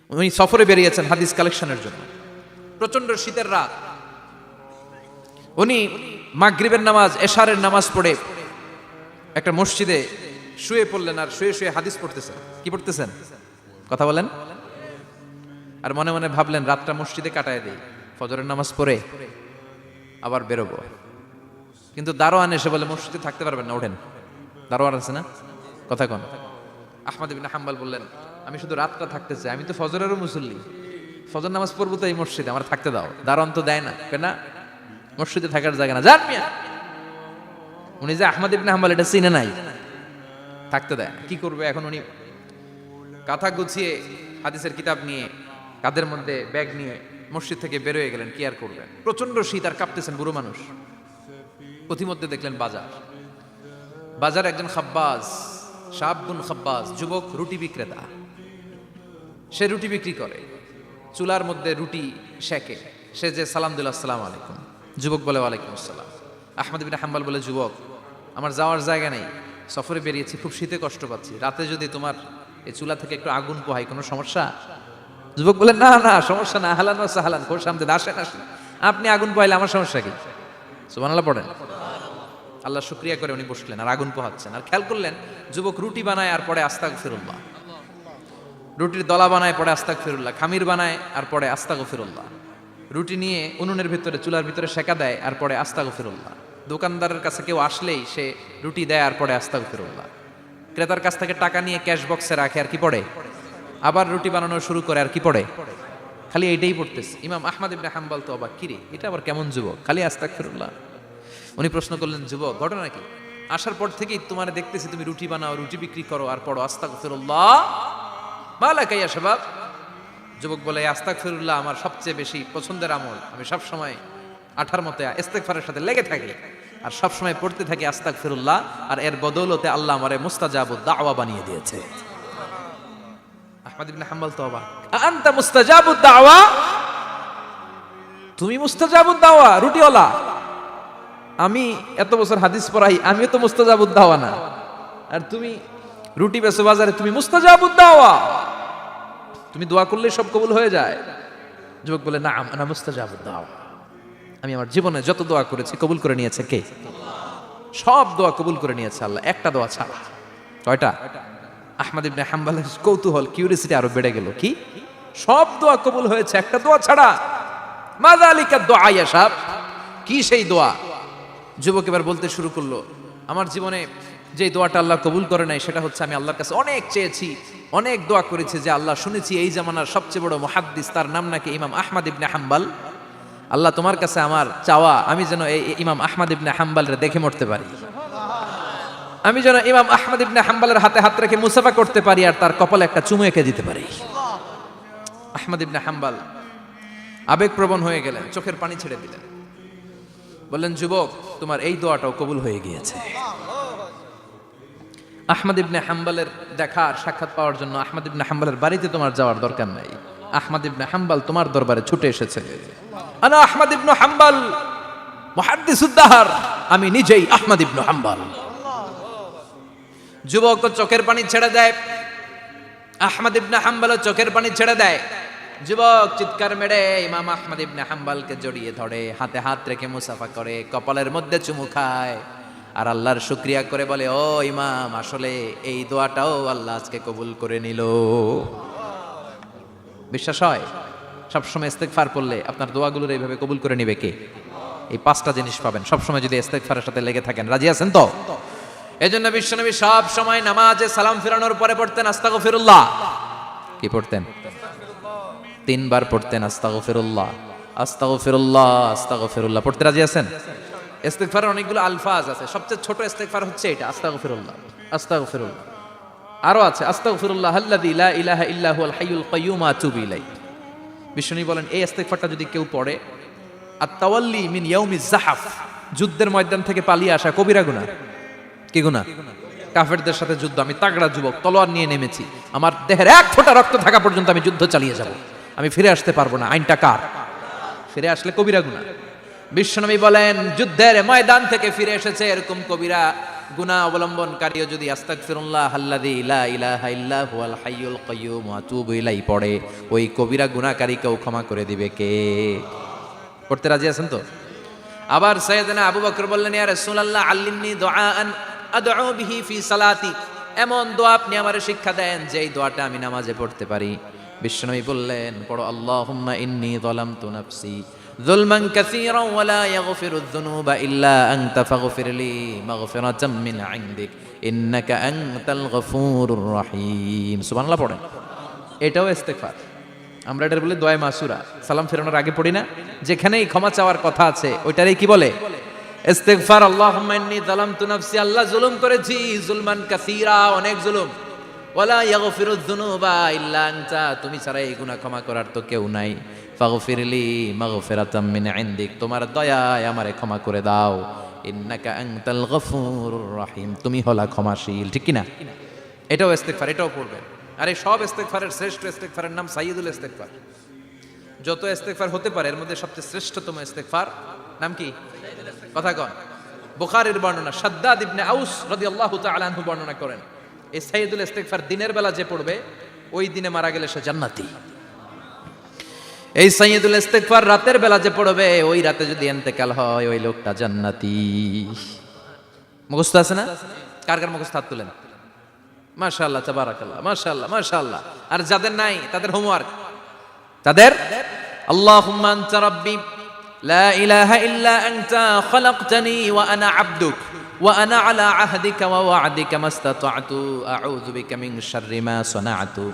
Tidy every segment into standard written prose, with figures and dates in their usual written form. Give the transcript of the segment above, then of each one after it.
উনি সফরে বেরিয়েছেন হাদিস কালেকশনের জন্য। প্রচন্ড শীতের রাত, উনি মাগরিবের নামাজ এশারের নামাজ পড়ে একটা মসজিদে শুয়ে পড়লেন, আর শুয়ে শুয়ে হাদিস পড়তেছেন। কি পড়তেছেন? কথা বলেন। আর মনে মনে ভাবলেন রাতটা মসজিদে কাটায় দেই, ফজরের নামাজ পড়ে আবার বেরোবো। কিন্তু দারোয়ান এসে বলে মসজিদে থাকতে পারবেন না, ওঠেন। দারোয়ান আছে না, কথা কন। আহমদ ইবনে হাম্বল বললেন আমি শুধু রাতটা থাকতে চাই, আমি তো ফজরেরও মুসল্লি, ফজর নামাজ পড়বো তো এই মসজিদে, আমার থাকতে দাও। দারোয়ান তো দেয় না, কেন? মসজিদে থাকার জায়গা না, যান মিয়া। উনি যে আহমদ ইবনে হাম্বল এটা চিনে নাই, থাকতে দেয় না। কি করবে এখন? উনি কাঁথা গুছিয়ে হাদিসের কিতাব নিয়ে কাঁধের মধ্যে ব্যাগ নিয়ে মসজিদ থেকে বেরোয় গেলেন। কি আর করবেন, প্রচন্ড শীত, আর কাঁপতেছেন, বুড়ো মানুষ। পথিমধ্যে দেখলেন বাজার, বাজার একজন খাব্বাজ, শাবুন খাব্বাজ, যুবক রুটি বিক্রেতা। সে রুটি বিক্রি করে, চুলার মধ্যে রুটি সেকে। সে যে সালাম দিল আসসালামু আলাইকুম, যুবক বলে ওয়ালাইকুম আসসালাম। আহমদ ইবনে হাম্বল বলে যুবক আমার যাওয়ার জায়গা নেই, সফরে বেরিয়েছি, খুব শীতে কষ্ট পাচ্ছি, রাতে যদি তোমার এই চুলা থেকে একটু আগুন পোহাই কোনো সমস্যা? যুবক বলে না না সমস্যা না, আহলান ওয়া সাহলান, খোশ আমদেদ, আসেন আসেন, আপনি আগুন পোহাইলে আমার সমস্যা কি? সুবহানাল্লাহ পড়েন। আল্লাহ শুকরিয়া করে উনি বসলেন আর আগুন পোহাচ্ছেন। আর খেয়াল করলেন যুবক রুটি বানায় আর পরে আস্তাগফিরুল্লাহ, রুটির দলা বানায় পরে আস্তাগফিরুল্লাহ, খামির বানায় আর পরে আস্তাগফিরুল্লাহ, রুটি নিয়ে উনুনের ভিতরে চুলার ভিতরে সেকা দেয় আর পরে আস্তাগফিরুল্লাহ। দোকানদারের কাছে কেউ আসলেই সে রুটি দেয় আর পরে আস্তাগফিরুল্লাহ। ক্রেতার কাছ থেকে টাকা নিয়ে ক্যাশ বক্সে রাখে আর কি পড়ে? আবার রুটি বানানো শুরু করে আর কি পড়ে? খালি এইটাই পড়তেছে। ইমাম আহমদ ইবনে হাম্বল তো অবাক, কিরে এটা আবার কেমন যুবক, খালি আস্তাগফিরুল্লাহ। উনি প্রশ্ন করলেন যুবক ঘটনা কি? আসার পর থেকেই তোমার দেখতেছি তুমি রুটি বানাও, রুটি বিক্রি করো আর পড়ো আস্তাগফিরুল্লাহ, মালাকা ইয়া শাবাব। যুবক বলে আস্তাগফিরুল্লাহ আমার সবচেয়ে বেশি পছন্দের আমল, আমি সব সময় আঠার মতে ইস্তেগফারের সাথে লেগে থাকি আর সব সময় পড়তে থাকি আস্তাগফিরুল্লাহ, আর এর বদৌলতে আল্লাহ আমারে মুস্তাজাবুদ দাওয়া বানিয়ে দিয়েছে। আহমদ ইবনে হাম্বল তো অবাক, আনতা মুস্তাজাবুদ দাওয়া, তুমি মুস্তাজাবুদ দাওয়া রুটিওয়ালা? আমি এত বছর হাদিস পড়াই, আমিও তো মুস্তাজাবুদ দাওয়া না, আর তুমি রুটি বেচো বাজারে, তুমি মুস্তাজাবুদ দাওয়া, তুমি দোয়া করলে সব কবুল হয়ে যায়? যুবক বলে না আনা মুস্তাজাবুদ দাওয়া, আমি আমার জীবনে যত দোয়া করেছি কবুল করে নিয়েছে কে? সব দোয়া কবুল করে নিয়েছে আল্লাহ, একটা দোয়া ছাড়া। কয়টা? আহমদ ইবনে হাম্বলের কৌতূহল, কিউরিয়াসিটি আরো বেড়ে গেল। কি? সব দোয়া কবুল হয়েছে একটা দোয়া ছাড়া। মাযালিকা দুআ ইয়া শাব, কি সেই দোয়া? যুবক এবার বলতে শুরু করলো আমার জীবনে যে দোয়াটা আল্লাহ কবুল করে নাই সেটা হচ্ছে আমি আল্লাহর কাছে অনেক চেয়েছি, অনেক দোয়া করেছি, যে আল্লাহ শুনেছি এই জামানার সবচেয়ে বড় মুহাদ্দিস, তার নাম নাকি ইমাম আহমদ ইবনে হাম্বল। আল্লাহ তোমার কাছে আমার চাওয়া আমি যেন এই ইমাম আহমদ ইবনে হাম্বলের দেখে মরতে পারি, আমি যেন ইমাম আহমদ ইবনে হাম্বলের হাতে হাত রেখে মুসাফা করতে পারি আর তার কপালে একটা চুমু এঁকে দিতে পারি। আহমদ ইবনে হাম্বল আবেগপ্রবণ হয়ে গেলেন, চোখের পানি ছেড়ে দিলেন, বললেন যুবক তোমার এই দোয়াটাও কবুল হয়ে গিয়েছে। আহমদ ইবনে হাম্বলের দেখার সাক্ষাৎ পাওয়ার জন্য আহমদ ইবনে হাম্বলের বাড়িতে তোমার যাওয়ার দরকার নাই, আহমদ ইবনে হাম্বল তোমার দরবারে ছুটে এসেছে। আনা আহমদ ইবনে হাম্বল মুহাদ্দিসুদ দাহর, আমি নিজেই আহমদ ইবনে হাম্বল। যুবক চোখের পানি ছেড়ে দেয়, আহমদ ইবনে হাম্বল চোখের পানি ছেড়ে দেয়। যুবক চিৎকার মেরে ইমাম আহমদ ইবনে হাম্বলকে জড়িয়ে ধরে, হাতে হাত রেখে মুসাফা করে, কপালের মধ্যে চুমু খায় আর আল্লাহর শুকরিয়া করে বলে ও ইমাম আসলে এই দোয়াটাও আল্লাহ আজকে কবুল করে নিল। বিশ্বাস হয়? সবসময় ইস্তেগফার করলে আপনার দোয়াগুলোর এইভাবে কবুল করে নিবে কে? এই পাঁচটা জিনিস পাবেন সবসময় যদি ইস্তেগফারের সাথে লেগে থাকেন। রাজি আছেন তো? এজন্য বিশ্বনবী সব সময় নামাজে সালাম ফিরানোর পরে পড়তেন আস্তাগফিরুল্লাহ। কি পড়তেন? 3 বার পড়তেন আস্তাগফিরুল্লাহ, আস্তাগফিরুল্লাহ, আস্তাগফিরুল্লাহ। পড়তে রাজি আছেন? ইস্তেগফারের অনেকগুলো আলফাজ আছে, সবচেয়ে ছোট ইস্তেগফার হচ্ছে এটা আস্তাগফিরুল্লাহ, আস্তাগফিরুল্লাহ। আরো আছে আস্তাগফিরুল্লাহ আল্লাযী লা ইলাহা ইল্লা হুয়াল হাইয়ুল কাইয়্যুম আতুবু ইলাইহি। বিষ্ণু বলেন এই ইস্তেগফারটা যদি কেউ পড়ে, আত-তাওয়াল্লি মিন ইয়াউমিজ যাহাফ, যুদ্ধের ময়দান থেকে পালিয়ে আসা কবিরা গুনাহ। কি গুনাহ? কাফেরদের সাথে যুদ্ধ, আমি তাগড়া যুবক, তলোয়ার নিয়ে নেমেছি, আমার দেহের এক ফোঁটা রক্ত থাকা পর্যন্ত আমি যুদ্ধ চালিয়ে যাব, আমি ফিরে আসতে পারবো না, আইনটা কার? ফিরে আসলে কবিরা গুনাহ। বিশ্বনবী বলেন যুদ্ধের ময়দান থেকে ফিরে এসেছে এরকম কবিরা গুনাহ অবলম্বনকারীও যদি আস্তাগফিরুল্লাহ আল্লাযী লা ইলাহা ইল্লা হুয়াল হাইয়ুল কাইয়্যুম ওয়া আতুবু ইলাইহি পড়ে, ওই কবিরা গুনাহকারীকেও ক্ষমা করে দিবে কে? পড়তে রাজি আছেন তো? আবার সাইয়েদনা আবু বকর বললেন, ইয়া রাসূলুল্লাহ আল্লিমনি দুআআন আদউ বিহি ফি সালাতি, এমন দোয়া আপনি আমারে শিক্ষা দেন যেই দোয়াটা আমি নামাজে পড়তে পারি। বিশ্বনবী বললেন, পড়ো আল্লাহুম্মা ইন্নী যালামতু নাফসি যুলমান কাসীরান ওয়া লা ইয়াগফিরুয যুনুবা ইল্লা আনতা ফাগফিরলি মাগফিরাতাম মিন ইনদিক ইন্নাকা আনতাল গফুরুর রহিম। সুবহানাল্লাহ পড়েন। এটাও ইস্তেগফার। আমরা এটা বলি দোয়া মাসুরা, সালাম ফেরানোর আগে পড়ি না? যেখানেই ক্ষমা চাওয়ার কথা আছে ওইটারই কি বলে? ইস্তেগফার। আল্লাহুম্মা ইন্নী যালামতু নাফসি, আল্লাহ জুলুম করেছি, যুলমান কাসীরা, অনেক জুলুম। ওয়ালা ইয়াগফিরুয যুনুবা ইল্লা আনতা, তুমি ছাড়া এই গুনাহ ক্ষমা করার তো কেউ নাই। ফাগফিরলি মাগফিরাতাম মিন ইনদিক, তোমার দয়ায় আমারে ক্ষমা করে দাও। ইন্নাকা আনতাল গফুরুর রহিম, তুমি হলা ক্ষমাশীল। ঠিক কি না? এটাও ইস্তেগফার, এটাও পড়বেন। আর এই সব ইস্তেগফারের শ্রেষ্ঠ ইস্তেগফারের নাম সাইয়্যিদুল ইস্তেগফার। যত ইস্তেগফার হতে পারে এর মধ্যে সবচেয়ে শ্রেষ্ঠতম ইস্তেগফার নাম কি? কথা কন। বুখারীর বর্ণনা, শাদ্দাদ ইবনে আউস রাদিয়াল্লাহু তাআলা আনহু বর্ণনা করেন, এই সাইয়্যিদুল ইস্তেগফার দিনের বেলা যে পড়বে ওই দিনে মারা গেলে সে জান্নাতি। এই সাইয়্যিদুল ইস্তেগফার রাতের বেলা যে পড়বে ওই রাতে যদি ইন্তেকাল হয় ওই লোকটা জান্নাতি। মুখস্থ আছে না? কার কার মুখস্থ? হাত তুলেন। মাশাআল্লাহ, তাবারাকাল্লাহ, মাশাআল্লাহ, মাশাআল্লাহ। আর যাদের নাই তাদের হোমওয়ার্ক, তাদের আল্লাহুম্মা আনতা রাব্বি লা ইলাহা ইল্লা আনতা খালাকতানি ওয়া আনা আবদুক ওয়া আনা আলা আহদিকা ওয়া ওয়া'দিকা মাস্তাতা'তু আউযু বিকা মিন শাররি মা সানা'তু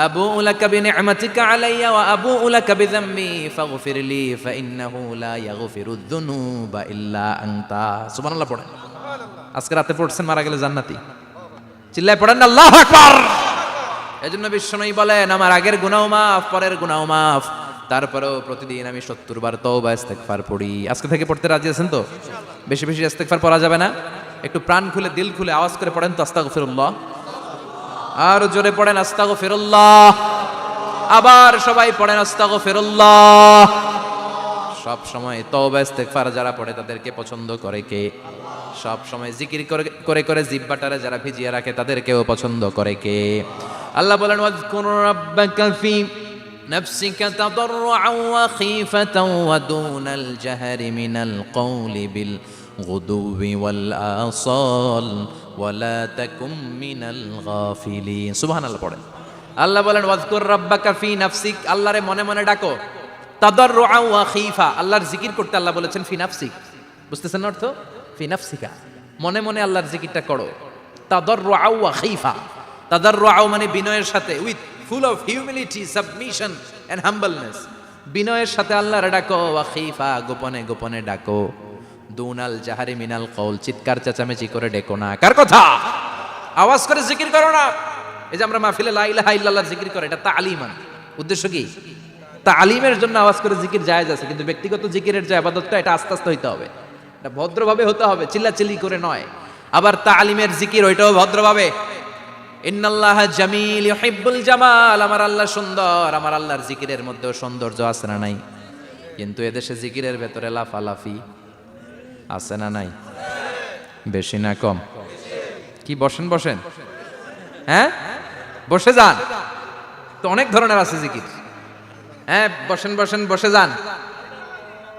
আবু'ু লাকা বিনি'মাতিকা আলাইয়া ওয়া আবু'ু লাকা বিযামবি ফাগফিরলি ফাইন্নাহু লা ইয়াগফিরুয যুনুবা ইল্লা আনতা। সুবহানাল্লাহ পড়েন। আজকে রাতে পড়ছেন, মারা গেলে জান্নাতি। চিল্লায় পড়েন আল্লাহু আকবার। এজন্য বিশ্বনবী বলেন, আমার আগের গুনাহ মাফ, পরের গুনাহ মাফ, তারপরেও প্রতিদিন আমি 70 বার তওবা ইস্তেগফার পড়ি। আজকে থেকে পড়তে রাজি আছেন তো? বেশি বেশি ইস্তেগফার পড়া যাবে না? একটু প্রাণ খুলে দিল খুলে আওয়াজ করে পড়েন তো আস্তাগফিরুল্লাহ। আর জোরে পড়েন আস্তাগফিরুল্লাহ। আবার সবাই পড়েন আস্তাগফিরুল্লাহ। সব সময় তওবা ইস্তেগফার যারা পড়ে তাদেরকে পছন্দ করে কে? সব সময় জিকির করে করে জিহ্বাটারে যারা ভিজিয়ে রাখে তাদেরকেও পছন্দ করে কে? আল্লাহ বলেন, ওয়াজকুর রাব্বাকা ফি নাফসিকা তাদাররুআন ওয়া খীফাতান ওয়া দুনাল জাহরি মিনাল কওলি বিল গুদুবি ওয়াল আসাল ওয়া লা তাকুম মিনাল গাফিলিন। সুবহানাল্লাহ পড়েন। আল্লাহ বলেন, ওয়াজকুর রাব্বাকা ফি নাফসিক, আল্লাহরে মনে মনে ডাকো। তাদাররুআন ওয়া খীফা, আল্লাহর জিকির করতে আল্লাহ বলেছেন ফি নাফসিক। বুঝতেছেন অর্থ? ফি নাফসিকা, মনে মনে আল্লাহর জিকিরটা করো। তাদাররুআ ওয়া খীফা, তাদাররুআ মানে বিনয়ের সাথে, with full of humility, submission and humbleness, বিনয়ের সাথে আল্লাহর ডাকো। ওয়া খীফা, গোপনে গোপনে ডাকো। দুনাল জাহারি মিনাল কওল, চিৎকার চেঁচামেচি করে ডেকো না। কার কথা? আওয়াজ করে জিকির করো না। এই যে আমরা মাহফিলে লা ইলাহা ইল্লাল্লাহ জিকির করে, এটা তালিমান। উদ্দেশ্য কি? তালিমের জন্য আওয়াজ করে জিকির জায়েজ আছে, কিন্তু ব্যক্তিগত জিকিরের যে ইবাদতটা এটা আস্তে আস্তে হইতে হবে, এটা ভদ্রভাবে হতে হবে, চিল্লাচিল্লি করে নয়। আবার তালিমের জিকির ওইটাও ভদ্রভাবে। ইন্নাল্লাহা জামিল ইউহিব্বুল জামাল, আমার আল্লাহ সুন্দর, আমার আল্লাহর জিকিরের মধ্যেও সৌন্দর্য আছে না নাই? কিন্তু এদেশে জিকিরের ভেতরে লাফালাফি আছে না নাই? বেশি না কম? কি বসেন বসেন, হ্যাঁ বসে যান তো, অনেক ধরনের আছে জিকির। হ্যাঁ বসেন বসেন, বসে যান।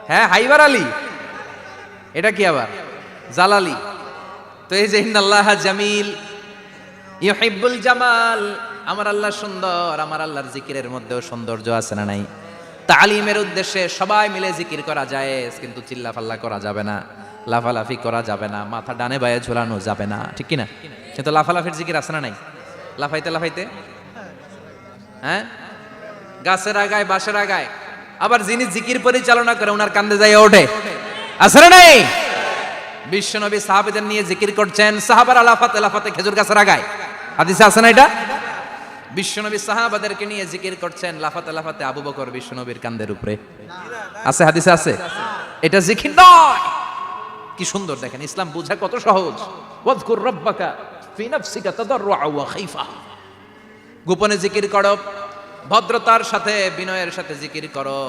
হ্যাঁ হাইবার আলী, এটা কি আবার জালালি? তো এই যে ইন্নাল্লাহা জামিল ইউহিব্বুল জামাল, আমার আল্লাহ সুন্দর, আমার আল্লাহর জিকিরের মধ্যেও সৌন্দর্য আছে না নাই? তালিমের উদ্দেশ্যে সবাই মিলে জিকির করা যায়, কিন্তু চিল্লাফাল্লা করা যাবে না, লাফালাফি করা যাবে না, মাথা ডানে বায়ে ঝোলানো যাবে না, ঠিক কি না? কিন্তু লাফালাফির জিকির আছে না নাই? লাফাইতে লাফাইতে, হ্যাঁ গাছের আগায় বাঁশের আগায়। আবার যিনি জিকির পরিচালনা করে ওনার কান্দে যায় ওঠে, আছে না নাই? বিশ্বনবী সাহাবাদের নিয়ে জিকির করছেন, সাহাবারা লাফাতে লাফাতে খেজুর গাছের আগায়। হাদিসে আছে না এটা? বিশ্বনবী সাহাবাদেরকে নিয়ে জিকির করছেন, লাফাতে লাফাতে আবু বকর বিশ্বনবীর কান্দের উপরে। আছে, হাদিসে আছে। এটা জিকির নয়। কি সুন্দর দেখেন, ইসলাম বোঝা কত সহজ। ওয়াজকুর রাব্বাকা ফি নাফসিকা তাদাররুআ ওয়া খীফা, গোপনে জিকির করো, ভদ্রতার সাথে বিনয়ের সাথে জিকির করো।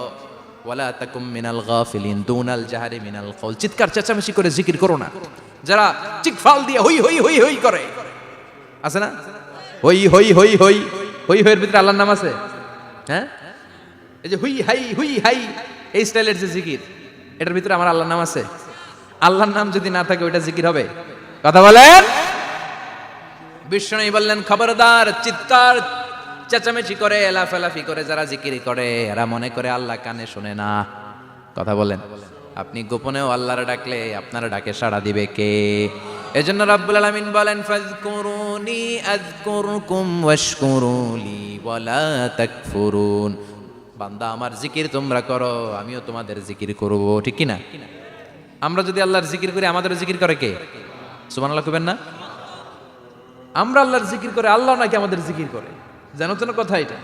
ওয়ালা তাকুম মিনাল গাফিলিন দুনাল জাহারি মিনাল কওল, চিৎকার চেঁচামেচি করে জিকির করো না। যারা চিকফাল দিয়ে হই হই হই হই করে, আছে না? হই হই হই হই হই হইয়ের ভিতরে আল্লাহর নাম আছে? হ্যাঁ, এই যে হুই হাই এই স্টাইলের যে জিকির, এটার ভিতরে আমার আল্লাহর নাম আছে? আল্লাহর নাম যদি না থাকে ওইটা জিকির হবে? কথা বলেন। বিষ্ণু বললেন, খবরদার, চিৎকার চেঁচামেচি করে লাফালাফি করে যারা জিকির করে এরা মনে করে আল্লাহ কানে শোনে না। কথা বলেন। আপনি গোপনেও আল্লাহর ডাকলে আপনার ডাকে সাড়া দিবে কে? এজন্য রাব্বুল আলামিন বলেন, ফাযকুরুনি আযকুরকুম ওয়াশকুরুলি ওয়ালা তাকফুরুন। বান্দা, আমার জিকির তোমরা করো, আমিও তোমাদের জিকির করব, ঠিক কি না? আমরা যদি আল্লাহর জিকির করি, আমাদের জিকির করে কে? সুবহানাল্লাহ কইবেন না? আমরা আল্লাহর জিকির করে, আল্লাহ নাকি আমাদের জিকির করে? জানো তো না কথা এটা?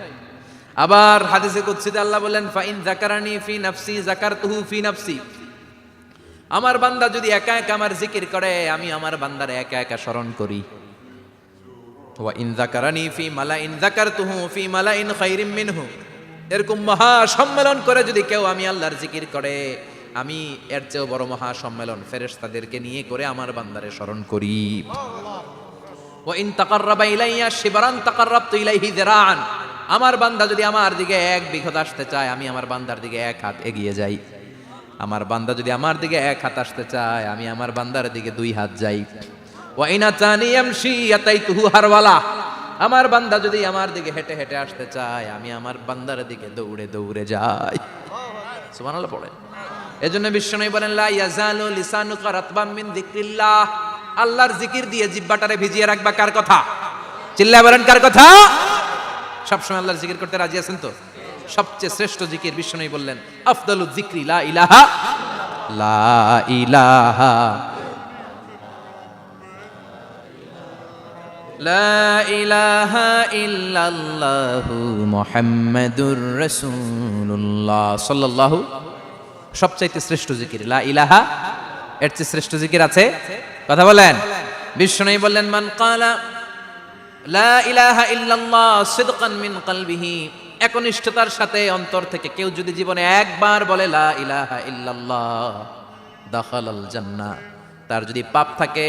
আবার হাদিসে কুদসিতে আল্লাহ বলেন, ফাইন যাকারানি ফি নাফসি যাকারতুহু ফি নাফসি। আমার বান্দা যদি একা একা আমার জিকির করে, আমি আমার বান্দারে একা একা স্মরণ করি। ওয়া ইন যাকারানি ফি মালাইন যাকারতুহু ফি মালাইন খায়রিম মিনহু। এরকম মহা সম্মেলন করে যদি কেউ আমি আল্লাহর জিকির করে, আমি এর চেয়েও বড় মহা সম্মেলন ফেরেশতাদেরকে নিয়ে করে আমার বান্দারে স্মরণ করি। ওয়া ইন তাকাররাবা ইলাইয়া শিবরান তাকাররাবতু ইলাইহি যিরাআন। আমার বান্দা যদি আমার দিকে এক বিঘত আসতে চায়, আমি আমার বান্দার দিকে এক হাত এগিয়ে যাই। আমার বান্দা যদি আমার দিকে এক হাত আসতে চায়, আমি আমার বান্দার দিকে দুই হাত যাই। ওয়া ইন আতানি ইয়ামশি আতাইতুহু হারওয়ালা। আমার বান্দা যদি আমার দিকে হেঁটে হেঁটে আসতে চায়, আমি আমার বান্দার দিকে দৌড়ে দৌড়ে যাই। সুবহানাল্লাহ পড়েন। এজন্য বিশ্বনবী বলেন, লা ইয়াজালু লিসানুকা রাতবাম মিন যিকরিল্লাহ। আল্লাহর জিকির দিয়ে জিহ্বাটারে ভিজিয়ে রাখবা। কার কথা? চিল্লায় বলেন, কার কথা? সবসময় আল্লাহর জিকির করতে রাজি আছেন তো? সবচেয়ে শ্রেষ্ঠ জিকির বিশ্বনবী বললেন, আফদালুয যিকরি লা ইলাহা লা ইলাহা লা ইলাহা ইল্লাল্লাহু মুহাম্মাদুর রাসূলুল্লাহ সাল্লাল্লাহু। সবচাইতে শ্রেষ্ঠ জিকির লা ইলাহা। এর চেয়ে শ্রেষ্ঠ জিকির আছে? কথা বলেন। বিশ্বনবী বললেন, মান ক্বালা লা ইলাহা ইল্লাল্লাহ সিদকান মিন কলবিহি। একনিষ্ঠতার সাথে অন্তর থেকে কেউ যদি জীবনে একবার বলে লা ইলাহা ইল্লাল্লাহ, দাখালাল জান্নাহ। তার যদি পাপ থাকে,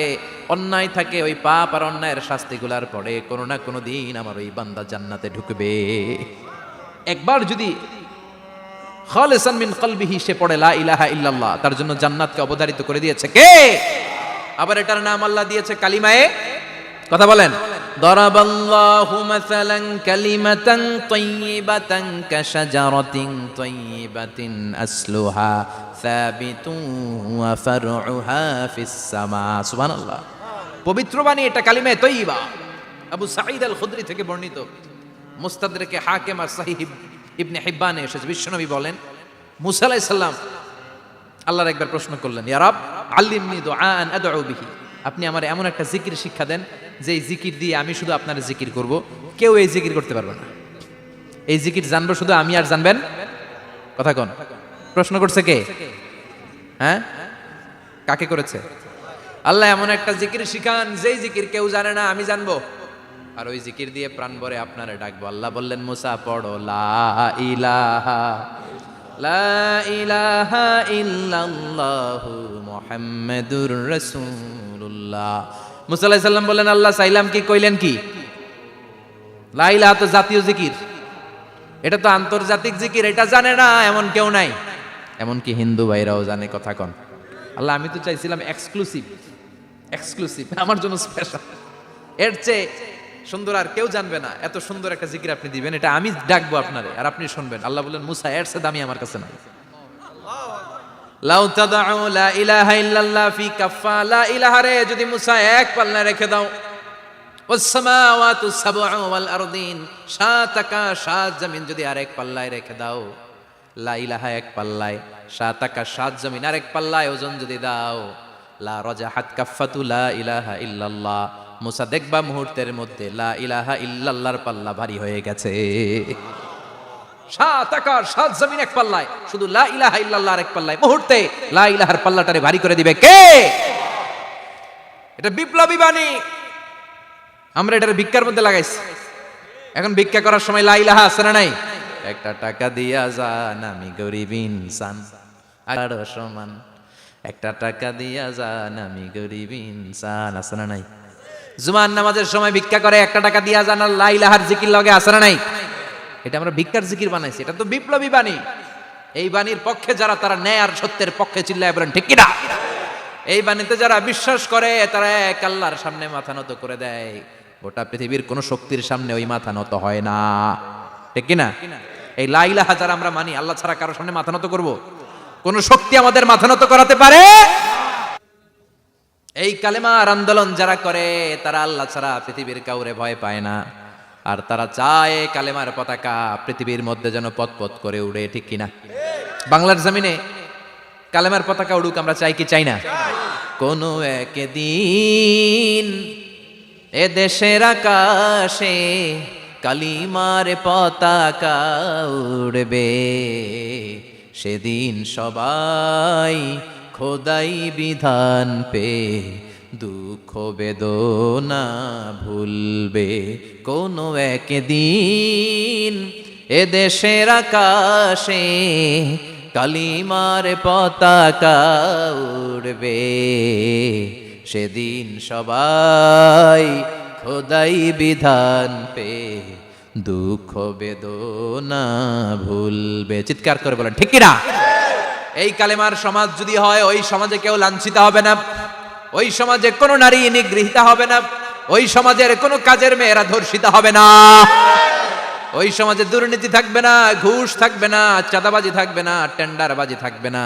অন্যায় থাকে, ওই পাপ আর অন্যায়ের শাস্তিগুলার পরে কোনো না কোনো দিন আমার ওই বান্দা জান্নাতে ঢুকবে। একবার যদি খালিসান মিন কলবিহি সে পড়ে লা ইলাহা ইল্লাল্লাহ, তার জন্য জান্নাতকে অবধারিত করে দিয়েছে কে? আবার এটার নাম আল্লাহ দিয়েছে কালিমায়ে। কথা বলেন। দরাবাল্লাহু মাসালান কালিমাতান তাইয়িবাতান কাশাজারাতিন তাইয়িবাতিন আসলুহা সাবিতুন ওয়া ফারউহা ফিস সামা। সুবহানাল্লাহ। পবিত্র বাণী এটা কালিমায়ে তাইয়িবা। আবু সাঈদ আল খুদরি থেকে বর্ণিত, মুস্তাদরাকে হাকিম আর সহিহ ইবনে হিব্বানে এসেছে। বিশ্বনবী বলেন, মুসা আলাইহিস সালাম আল্লাহর একবার প্রশ্ন করলেন, ইয়া রাব আল্লিমনি দুআআন আদউ বিহি। আপনি আমার এমন একটা জিকির শিক্ষা দেন যে এই জিকির দিয়ে আমি শুধু আপনার জিকির করব, কেউ এই জিকির করতে পারবে না। এই জিকির জানবো শুধু আমি, আর জানবেন। কথা কোন? প্রশ্ন করছে কে? হ্যাঁ, কাকে করেছে? আল্লাহ এমন একটা জিকির শিখান যেই জিকির কেউ জানে না, আমি জানবো, আর ওই জিকির দিয়ে প্রাণ ভরে আপনারে ডাকবো। আল্লাহ বললেন, মুসা পড়ো লা ইলাহা লা ইলাহা ইল্লাল্লাহু মুহাম্মাদুর রাসূলুল্লাহ। মুসা আলাইহিস সালাম বললেন, আল্লাহ চাইলাম কি, কইলেন কি? লা ইলাহা তো জাতীয় জিকির, এটা তো আন্তর্জাতিক জিকির, এটা জানে না এমন কেউ নাই। এমনকি হিন্দু ভাইরাও জানে। কথা কন। আল্লাহ আমি তো চাইছিলাম এক্সক্লুসিভ, আমার জন্য স্পেশাল। এর চেয়ে সুন্দর আর কেউ জানবে না। এত সুন্দর একটা জিকির আপনি দিবেন, এটা আমি ডাকবো আপনারে আর আপনি শুনবেন। আল্লাহ বললেন, মুসা এর চেয়ে দামি আমার কাছে নাই। লাউ তাদউ লা ইলাহা ইল্লাল্লাহ ফি কাফা। লা ইলাহা রে যদি মুসা এক পাল্লায় রেখে দাও, ওয়াস সামাওয়াতু সাবউ ওয়াল আরদিন, সাত আকাশ সাত জমিন যদি আরেক পাল্লায় রেখে দাও, লা ইলাহা এক পাল্লায়, সাত আকাশ সাত জমিন আরেক পাল্লায় ওজন যদি দাও, লা রাজাহাত কাফাতু লা ইলাহা ইল্লাল্লাহ। মুসা দেখবা মুহূর্তের মধ্যে লা ইলাহা ইল্লাল্লাহর পাল্লা ভারী হয়ে গেছে। সাত আকাশ সাত জমিন এক পাল্লায়, শুধু লা ইলাহা ইল্লাল্লাহর এক পাল্লায় মুহূর্তে লা ইলাহার পাল্লাটারে ভারী করে দিবে কে? এটা বিপ্লবী বাণী। আমরা এটার ভিক্ষার মধ্যে লাগাইছি। এখন ভিক্ষা করার সময় লা ইলাহা আছে না নাই? একটা টাকা দিয়া যান, আমি গরিব ইনসান আর সমান। একটা টাকা দিয়া যান আমি গরিব ইনসান, আছে না নাই? জুমার নামাজের সময় ভিক্ষা করে, একটা টাকা দিয়া যান আর লা ইলাহার জিকির লগে, আছে না নাই? এটা আমরা ভিক্ষার জিকির বানাইছি, এটা তো বিপ্লবী বাণী। এই বাণীর পক্ষে যারা, তারা ন্যায় আর সত্যের পক্ষে চিল্লায় বলেন ঠিক কিনা? এই বাণীতে যারা বিশ্বাস করে তারা এক আল্লাহর সামনে মাথা নত করে দেয়, গোটা পৃথিবীর কোন শক্তির সামনে ওই মাথা নত হয় না, ঠিক কিনা? এই লা ইলাহা যারা আমরা মানি, আল্লাহ ছাড়া কারোর সামনে মাথা নত করব? কোন শক্তি আমাদের মাথা নত করাতে পারে? এই কালেমার আন্দোলন যারা করে তারা আল্লাহ ছাড়া পৃথিবীর কাউরে ভয় পায় না, আর তারা চায় কালেমার পতাকা পৃথিবীর মধ্যে যেন পথ করে উড়ে, ঠিক কিনা? বাংলার জমিনে কালেমার পতাকা উড়ুক, আমরা চাই কি চাই না? কোনো একদিন এ দেশের আকাশে কালিমার পতাকা উড়বে, সেদিন সবাই খোদাই বিধান পে দুঃখ বেদনা ভুলবে। কোনো একদিন এ দেশের আকাশে কালিমার পতাকা উড়বে, সেদিন সবাই খোদাই বিধান পে দুঃখ বেদনা ভুলবে। চিৎকার করে বলেন ঠিক কিনা? এই কালেমার সমাজ যদি হয়, ওই সমাজে কেউ লাঞ্ছিত হবে না, ওই সমাজে কোনো নারী নিগৃহীতা হবে না, ওই সমাজের কোনো কাজের মেয়েরা ধর্ষিত হবে না, ওই সমাজে দুর্নীতি থাকবে না, ঘুষ থাকবে না, চাঁদাবাজি থাকবে না, টেন্ডারবাজি থাকবে না।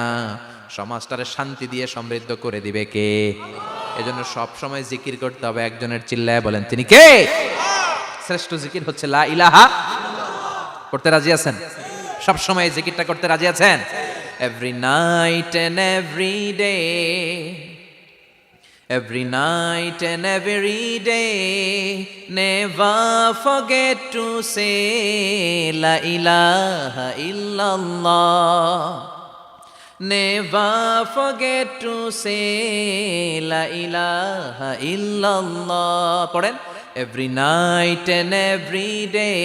সমাজটারে শান্তি দিয়ে সমৃদ্ধ করে দিবে কে? এজন্য সব সময় জিকির করতে হবে একজনের, চিল্লায় বলেন তিনি কে? শ্রেষ্ঠ জিকির হচ্ছে লা ইলাহা। করতে রাজি আছেন? সব সময় জিকিরটা করতে রাজি আছেন? Every night and every day, every night and every day, never forget to say La ilaha illallah. Never forget to say La ilaha illallah. পড়েন, every night and every day,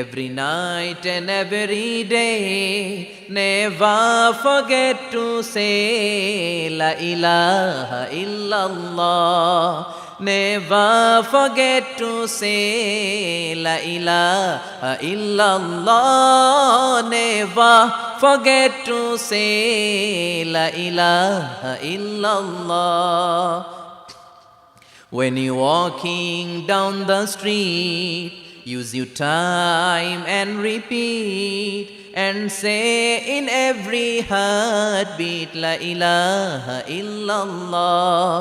every night and every day, never forget to say La ilaha illallah. Never forget to say La ilaha illallah. Never forget to say La ilaha illallah. When you're walking down the street, use your time and repeat, and say in every heartbeat La ilaha illallah.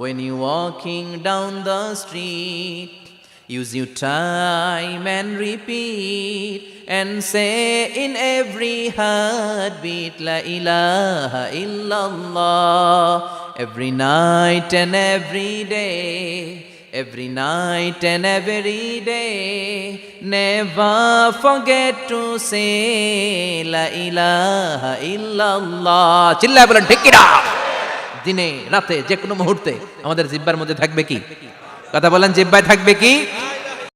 When you're walking down the street, use your time and repeat, and say in every heartbeat La ilaha illallah. Every night and every day, every night and every day, never forget to say La ilaha illallah. চিল্লায় বলেন ঠিক কিনা? দিনে রাতে যে কোনো মুহূর্তে আমাদের জিহ্বার মধ্যে থাকবে কি? কথা বলেন, জিহ্বায় থাকবে কি?